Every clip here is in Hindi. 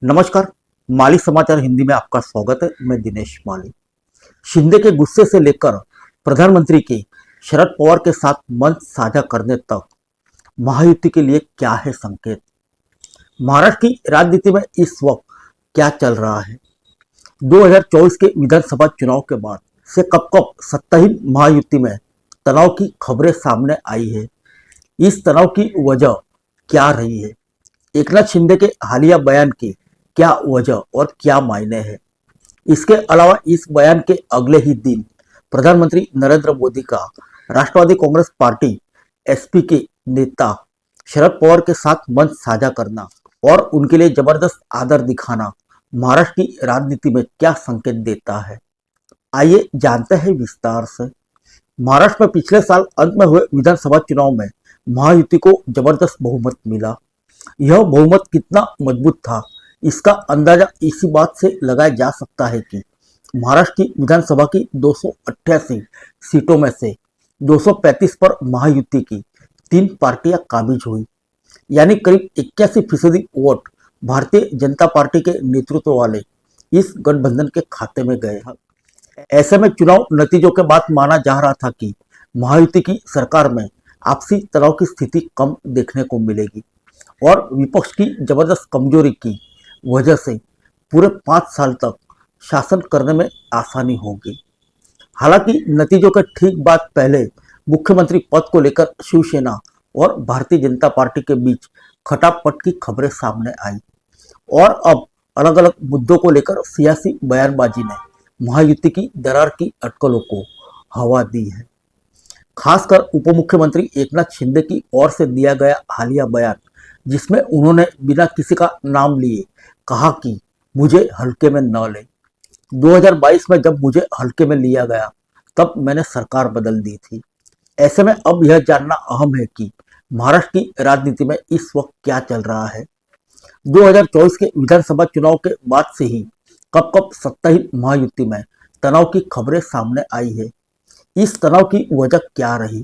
नमस्कार। माली समाचार हिंदी में आपका स्वागत है। मैं दिनेश माली। शिंदे के गुस्से से लेकर प्रधानमंत्री के शरद पवार के साथ मंच साझा करने तक महायुति के लिए क्या है संकेत। महाराष्ट्र की राजनीति में इस वक्त क्या चल रहा है। 2024 के विधानसभा चुनाव के बाद से कब कब सत्ताहीन महायुति में तनाव की खबरें सामने आई है। इस तनाव की वजह क्या रही है। एकनाथ शिंदे के हालिया बयान की क्या वजह और क्या मायने हैं। इसके अलावा इस बयान के अगले ही दिन प्रधानमंत्री नरेंद्र मोदी का राष्ट्रवादी कांग्रेस पार्टी एसपी के नेता शरद पवार के साथ मंच साझा करना और उनके लिए जबरदस्त आदर दिखाना महाराष्ट्र की राजनीति में क्या संकेत देता है, आइए जानते हैं विस्तार से। महाराष्ट्र में पिछले साल अंत में हुए विधानसभा चुनाव में महायुति को जबरदस्त बहुमत मिला। यह बहुमत कितना मजबूत था, इसका अंदाजा इसी बात से लगाया जा सकता है कि महाराष्ट्र की विधानसभा की 288 सीटों में से 235 पर महायुति की 3 पार्टियां काबिज हुई, यानी करीब 81% वोट भारतीय जनता पार्टी के नेतृत्व वाले इस गठबंधन के खाते में गए हैं। ऐसे में चुनाव नतीजों के बाद माना जा रहा था कि महायुति की सरकार में आपसी तनाव की स्थिति कम देखने को मिलेगी और विपक्ष की जबरदस्त कमजोरी की वजह से पूरे 5 साल तक शासन करने में आसानी होगी। हालांकि नतीजों के ठीक बाद पहले मुख्यमंत्री पद को लेकर शिवसेना और भारतीय जनता पार्टी के बीच खटापट की खबरें सामने आई और अब अलग अलग मुद्दों को लेकर सियासी बयानबाजी ने महायुति की दरार की अटकलों को हवा दी है। खासकर उप मुख्यमंत्री एकनाथ शिंदे की ओर से दिया गया हालिया बयान, जिसमें उन्होंने बिना किसी का नाम लिए कहा कि मुझे हल्के में न ले। 2022 में जब मुझे हल्के में लिया गया तब मैंने सरकार बदल दी थी। ऐसे में अब यह जानना अहम है कि महाराष्ट्र की राजनीति में इस वक्त क्या चल रहा है। 2024 के विधानसभा चुनाव के बाद से ही कब कब सत्ताहीन महायुति में तनाव की खबरें सामने आई है। इस तनाव की वजह क्या रही,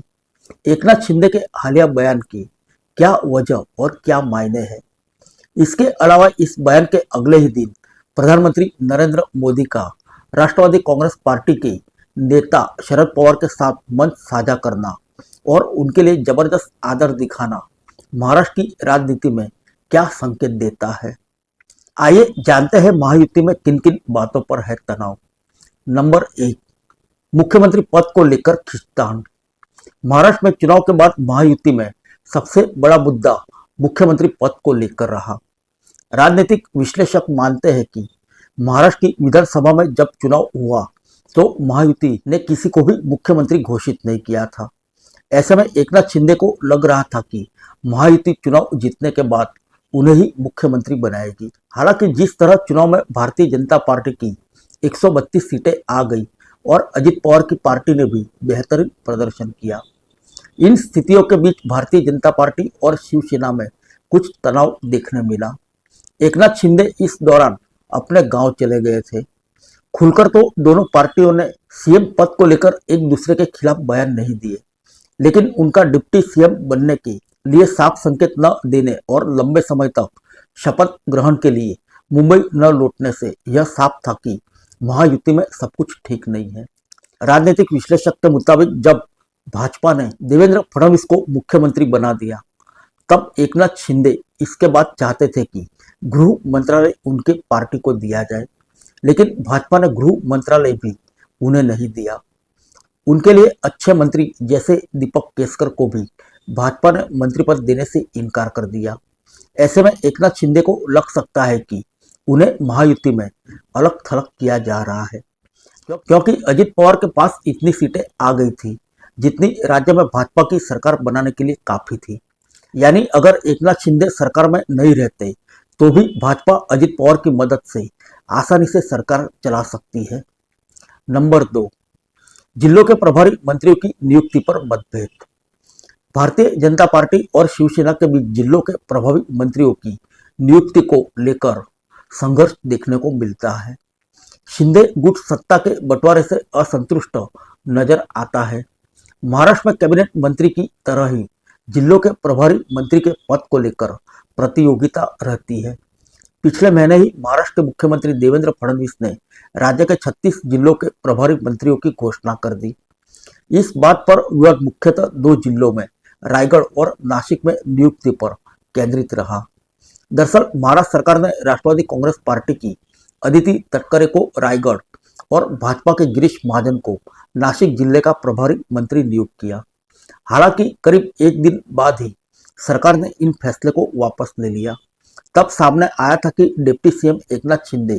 एकनाथ शिंदे के हालिया बयान की क्या वजह और क्या मायने हैं। इसके अलावा इस बयान के अगले ही दिन प्रधानमंत्री नरेंद्र मोदी का राष्ट्रवादी कांग्रेस पार्टी के नेता शरद पवार के साथ मंच साझा करना और उनके लिए जबरदस्त आदर दिखाना महाराष्ट्र की राजनीति में क्या संकेत देता है। आइए जानते हैं महायुति में किन किन बातों पर है तनाव। नंबर 1, मुख्यमंत्री पद को लेकर खींचतान। महाराष्ट्र में चुनाव के बाद महायुति में सबसे बड़ा मुद्दा मुख्यमंत्री पद को लेकर रहा। राजनीतिक विश्लेषक मानते हैं कि महाराष्ट्र की विधानसभा में जब चुनाव हुआ तो महायुति ने किसी को भी मुख्यमंत्री घोषित नहीं किया था। ऐसे में एकनाथ शिंदे को लग रहा था कि महायुति चुनाव जीतने के बाद उन्हें ही मुख्यमंत्री बनाएगी। हालांकि जिस तरह चुनाव में भारतीय जनता पार्टी की 132 सीटें आ गई और अजित पवार की पार्टी ने भी बेहतरीन प्रदर्शन किया, इन स्थितियों के बीच भारतीय जनता पार्टी और शिवसेना में कुछ तनाव देखने मिला। एकनाथ शिंदे इस दौरान अपने गांव चले गए थे। खुलकर तो दोनों पार्टियों ने सीएम पद को लेकर एक दूसरे के खिलाफ बयान नहीं दिए, लेकिन उनका डिप्टी सीएम बनने के लिए साफ संकेत न देने और लंबे समय तक शपथ ग्रहण के लिए मुंबई न लौटने से यह साफ था कि महायुति में सब कुछ ठीक नहीं है। राजनीतिक विश्लेषक के मुताबिक जब भाजपा ने देवेंद्र फडणवीस को मुख्यमंत्री बना दिया तब एकनाथ शिंदे इसके बाद चाहते थे कि गृह मंत्रालय उनके पार्टी को दिया जाए, लेकिन भाजपा ने गृह मंत्रालय भी उन्हें नहीं दिया। उनके लिए अच्छे मंत्री जैसे दीपक केसकर को भी भाजपा ने मंत्री पद देने से इनकार कर दिया। ऐसे में एकनाथ शिंदे को लग सकता है कि उन्हें महायुति में अलग थलग किया जा रहा है, क्योंकि अजित पवार के पास इतनी सीटें आ गई थी जितनी राज्य में भाजपा की सरकार बनाने के लिए काफी थी। यानी अगर एकनाथ शिंदे सरकार में नहीं रहते तो भी भाजपा अजित पवार की मदद से आसानी से सरकार चला सकती है। नंबर 2, जिलों के प्रभारी मंत्रियों की नियुक्ति पर मतभेद। भारतीय जनता पार्टी और शिवसेना के बीच जिलों के प्रभावी मंत्रियों की नियुक्ति को लेकर संघर्ष देखने को मिलता है। शिंदे गुट सत्ता के बंटवारे से असंतुष्ट नजर आता है। महाराष्ट्र में कैबिनेट मंत्री की तरह ही जिलों के प्रभारी मंत्री के पद को लेकर प्रतियोगिता रहती है। पिछले महीने ही महाराष्ट्र के मुख्यमंत्री देवेंद्र फडणवीस ने राज्य के 36 जिलों के प्रभारी मंत्रियों की घोषणा कर दी। इस बात पर विवाद मुख्यतः दो जिलों में रायगढ़ और नासिक में नियुक्ति पर केंद्रित रहा। दरअसल महाराष्ट्र सरकार ने राष्ट्रवादी कांग्रेस पार्टी की अदिति तटकरे को रायगढ़ और भाजपा के गिरीश महाजन को नासिक जिले का प्रभारी मंत्री नियुक्त किया। हालांकि करीब एक दिन बाद ही सरकार ने इन फैसले को वापस ले लिया। तब सामने आया था कि डिप्टी सीएम एकनाथ शिंदे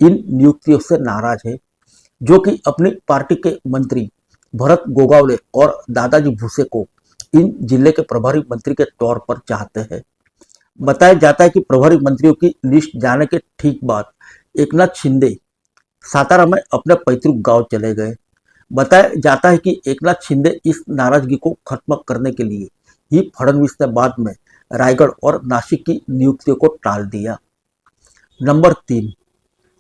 इन नियुक्तियों से नाराज है, जो कि अपनी पार्टी के मंत्री भरत गोगावले और दादाजी भूसे को इन जिले के प्रभारी मंत्री के तौर पर चाहते हैं। बताया जाता है कि प्रभारी मंत्रियों की लिस्ट जाने के ठीक बाद एकनाथ शिंदे सातारा में अपने पैतृक गांव चले गए। बताया जाता है कि एकनाथ शिंदे इस नाराजगी को खत्म करने के लिए ही फडणवीस ने बाद में रायगढ़ और नासिक की नियुक्तियों को टाल दिया। नंबर 3,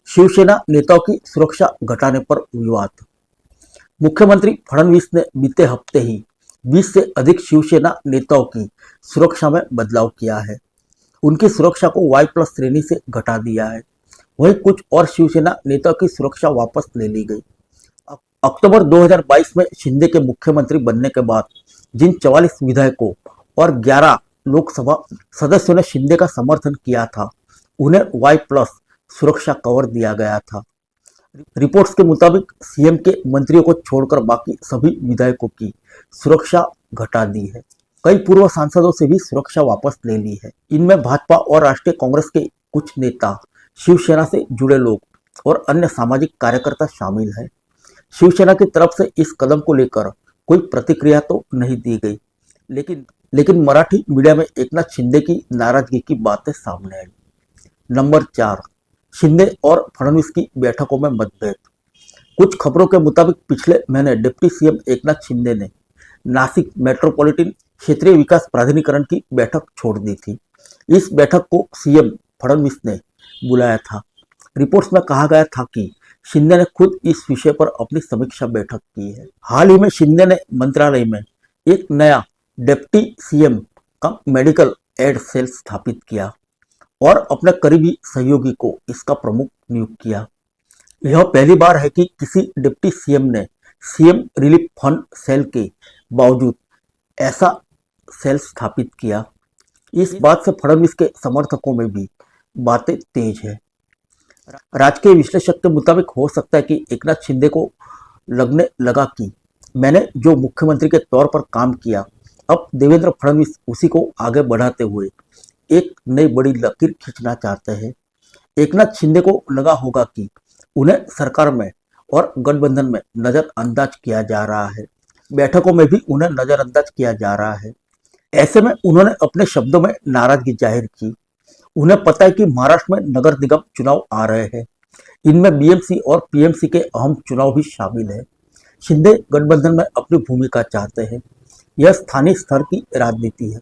शिवसेना नेताओं की सुरक्षा घटाने पर विवाद। मुख्यमंत्री फडणवीस ने बीते हफ्ते ही 20 से अधिक शिवसेना नेताओं की सुरक्षा में बदलाव किया है। उनकी सुरक्षा को Y+ श्रेणी से घटा दिया है। वहीं कुछ और शिवसेना नेताओं की सुरक्षा वापस ले ली गई। अक्टूबर 2022 में शिंदे के मुख्यमंत्री बनने के बाद जिन 44 विधायकों और 11 लोकसभा सदस्यों ने शिंदे का समर्थन किया था, उन्हें Y+ सुरक्षा कवर दिया गया था। रिपोर्ट्स के मुताबिक सीएम के मंत्रियों को छोड़कर बाकी सभी विधायकों की सुरक्षा घटा दी है। कई पूर्व सांसदों से भी सुरक्षा वापस ले ली है। इनमें भाजपा और राष्ट्रीय कांग्रेस के कुछ नेता, शिवसेना से जुड़े लोग और अन्य सामाजिक कार्यकर्ता शामिल हैं। शिवसेना की तरफ से इस कदम को लेकर कोई प्रतिक्रिया तो नहीं दी गई, लेकिन मराठी मीडिया में एकनाथ शिंदे की नाराजगी की बातें सामने आई। नंबर 4, शिंदे और फडणवीस की बैठकों में मतभेद। कुछ खबरों के मुताबिक पिछले महीने डिप्टी सीएम एकनाथ शिंदे ने नासिक मेट्रोपॉलिटन क्षेत्रीय विकास प्राधिकरण की बैठक छोड़ दी थी। इस बैठक को सीएम फडणवीस ने बुलाया था। रिपोर्ट्स में कहा गया था कि शिंदे ने खुद इस विषय पर अपनी समीक्षा बैठक की है। हाल ही में शिंदे ने मंत्रालय में एक नया डिप्टी सीएम का मेडिकल एड सेल स्थापित किया और अपने करीबी सहयोगी को इसका प्रमुख नियुक्त किया। यह पहली बार है कि किसी डिप्टी सीएम ने सीएम रिलीफ फंड सेल के बावजूद ऐसा सेल स्थापित किया। इस बात से फडणवीस के समर्थकों में भी बातें तेज है। राजकीय विश्लेषक के मुताबिक हो सकता है कि एकनाथ शिंदे को लगने लगा कि मैंने जो मुख्यमंत्री के तौर पर काम किया, अब देवेंद्र फडणवीस उसी को आगे बढ़ाते हुए एक नई बड़ी लकीर खींचना चाहते हैं। एकनाथ शिंदे को लगा होगा कि उन्हें सरकार में और गठबंधन में नजरअंदाज किया जा रहा है, बैठकों में भी उन्हें नजरअंदाज किया जा रहा है। ऐसे में उन्होंने अपने शब्दों में नाराजगी जाहिर की। उन्हें पता है कि महाराष्ट्र में नगर निगम चुनाव आ रहे हैं। इनमें बीएमसी और पीएमसी के अहम चुनाव भी शामिल है। शिंदे गठबंधन में अपनी भूमिका चाहते हैं। यह स्थानीय स्तर की राजनीति है,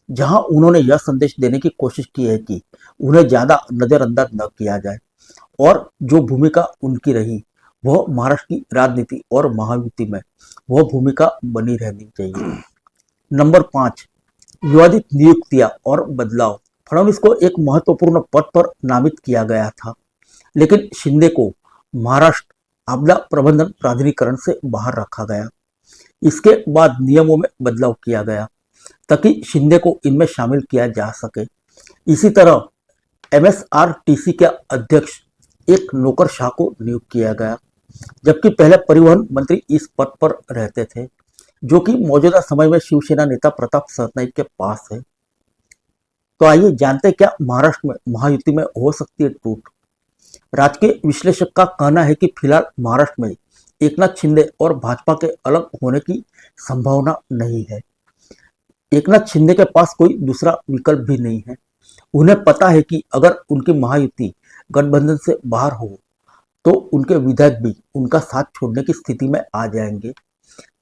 जहां उन्होंने यह संदेश देने की कोशिश की है कि उन्हें ज्यादा नजरअंदाज न किया जाए और जो भूमिका उनकी रही वह महाराष्ट्र की राजनीति और महायुति में वह भूमिका बनी रहनी चाहिए। नंबर 5, विवादित नियुक्तियां और बदलाव। फडणवीस को एक महत्वपूर्ण पद पर नामित किया गया था, लेकिन शिंदे को महाराष्ट्र आपदा प्रबंधन प्राधिकरण से बाहर रखा गया। इसके बाद नियमों में बदलाव किया गया ताकि शिंदे को इनमें शामिल किया जा सके। इसी तरह एमएसआरटीसी के अध्यक्ष एक नौकरशाह को नियुक्त किया गया, जबकि पहले परिवहन मंत्री इस पद पर रहते थे, जो कि मौजूदा समय में शिवसेना नेता प्रताप सरनाईक के पास है। तो आइए जानते हैं क्या महाराष्ट्र में महायुति में हो सकती है टूट। राजकीय विश्लेषक का कहना है कि फिलहाल महाराष्ट्र में एकनाथ शिंदे और भाजपा के अलग होने की संभावना नहीं है। एकनाथ शिंदे के पास कोई दूसरा विकल्प भी नहीं है। उन्हें पता है कि अगर उनकी महायुति गठबंधन से बाहर हो तो उनके विधायक भी उनका साथ छोड़ने की स्थिति में आ जाएंगे,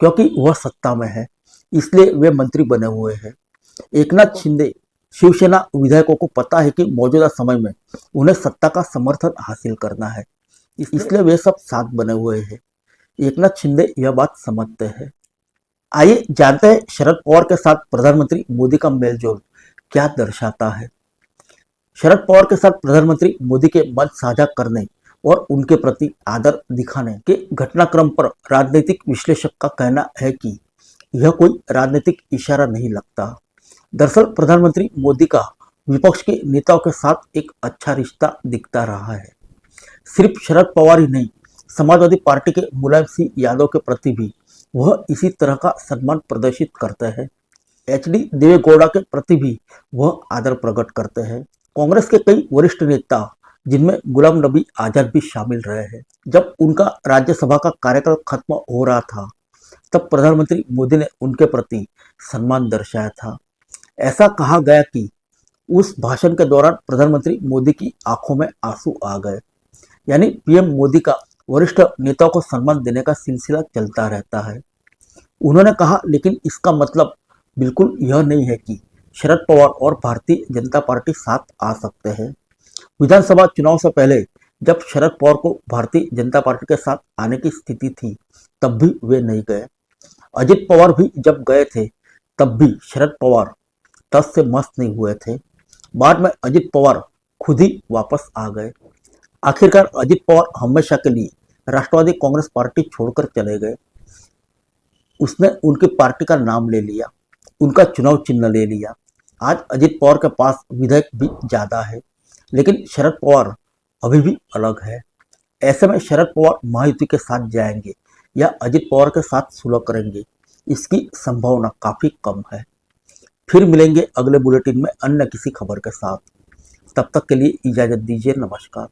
क्योंकि वह सत्ता में है, इसलिए वे मंत्री बने हुए हैं। एकनाथ शिंदे शिवसेना विधायकों को पता है कि मौजूदा समय में उन्हें सत्ता का समर्थन हासिल करना है, इसलिए वे सब साथ बने हुए हैं। एकनाथ शिंदे यह बात समझते हैं। आइए जानते हैं शरद पवार के साथ प्रधानमंत्री मोदी का मेलजोल क्या दर्शाता है। शरद पवार के साथ प्रधानमंत्री मोदी के मत साझा करने और उनके प्रति आदर दिखाने के घटनाक्रम पर राजनीतिक विश्लेषक का कहना है कि यह कोई राजनीतिक इशारा नहीं लगता। दरअसल प्रधानमंत्री मोदी का विपक्ष के नेताओं के साथ एक अच्छा रिश्ता दिखता रहा है। सिर्फ शरद पवार ही नहीं, समाजवादी पार्टी के मुलायम सिंह यादव के प्रति भी वह इसी तरह का सम्मान प्रदर्शित करते हैं। HD देवेगौड़ा के प्रति भी वह आदर प्रकट करते हैं। कांग्रेस के कई वरिष्ठ नेता, जिनमें गुलाम नबी आजाद भी शामिल रहे हैं, जब उनका राज्यसभा का कार्यकाल खत्म हो रहा था तब प्रधानमंत्री मोदी ने उनके प्रति सम्मान दर्शाया था। ऐसा कहा गया कि उस भाषण के दौरान प्रधानमंत्री मोदी की आंखों में आंसू आ गए। यानी PM मोदी का वरिष्ठ नेताओं को सम्मान देने का सिलसिला चलता रहता है। उन्होंने कहा, लेकिन इसका मतलब बिल्कुल यह नहीं है कि शरद पवार और भारतीय जनता पार्टी साथ आ सकते हैं। विधानसभा चुनाव से पहले जब शरद पवार को भारतीय जनता पार्टी के साथ आने की स्थिति थी, तब भी वे नहीं गए। अजित पवार भी जब गए थे, तब भी शरद पवार तस से मस्त नहीं हुए थे। बाद में अजित पवार खुद ही वापस आ गए। आखिरकार अजित पवार हमेशा के लिए राष्ट्रवादी कांग्रेस पार्टी छोड़कर चले गए। उसने उनकी पार्टी का नाम ले लिया, उनका चुनाव चिन्ह ले लिया। आज अजित पवार के पास विधायक भी ज्यादा है, लेकिन शरद पवार अभी भी अलग है। ऐसे में शरद पवार महायुति के साथ जाएंगे या अजित पवार के साथ सुलह करेंगे, इसकी संभावना काफी कम है। फिर मिलेंगे अगले बुलेटिन में अन्य किसी खबर के साथ। तब तक के लिए इजाजत दीजिए। नमस्कार।